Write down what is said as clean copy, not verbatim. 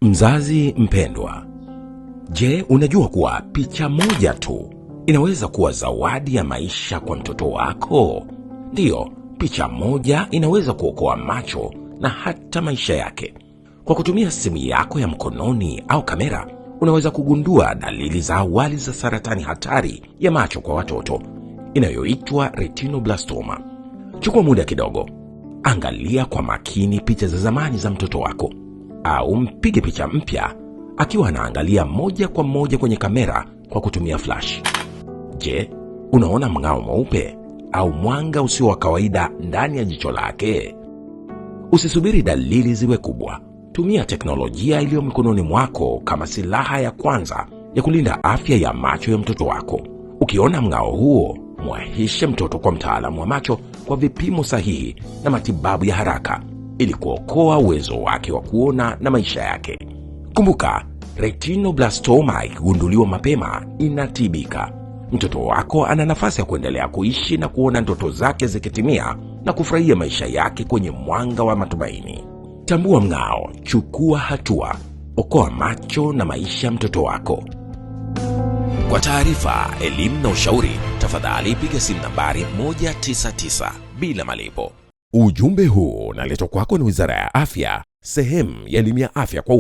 Mzazi mpendwa, je, unajua kuwa picha moja tu inaweza kuwa zawadi ya maisha kwa mtoto wako? Ndiyo, picha moja inaweza kuokoa macho na hata maisha yake. Kwa kutumia simu yako ya mkononi au kamera, unaweza kugundua dalili za awali za saratani hatari ya macho kwa watoto inayoitwa retinoblastoma. Chukua muda kidogo, angalia kwa makini picha za zamani za mtoto wako, au mpige picha mpya akiwa anaangalia moja kwa moja kwenye kamera kwa kutumia flash. Je, unaona mng'ao mweupe au mwanga usio wa kawaida ndani ya jicho lake? Usisubiri dalili ziwe kubwa. Tumia teknolojia iliyo mkononi mwako kama silaha ya kwanza ya kulinda afya ya macho ya mtoto wako. Ukiona mng'ao huo, mwahishe mtoto kwa mtaalamu wa macho kwa vipimo sahihi na matibabu ya haraka ili kuokoa uwezo wake wa kuona na maisha yake. Kumbuka, retinoblastoma ikigunduliwa mapema inatibika. Mtoto wako ana nafasi ya kuendelea kuishi na kuona ndoto zake zikitimia na kufurahia maisha yake kwenye mwanga wa matumaini. Tambua mng'ao, chukua hatua, okoa macho na maisha ya mtoto wako. Kwa taarifa, elimu na ushauri, tafadhali piga simu nambari 199 bila malipo. Ujumbe huu unaletwa kwako na Wizara ya Afya, sehemu ya elimu ya afya kwa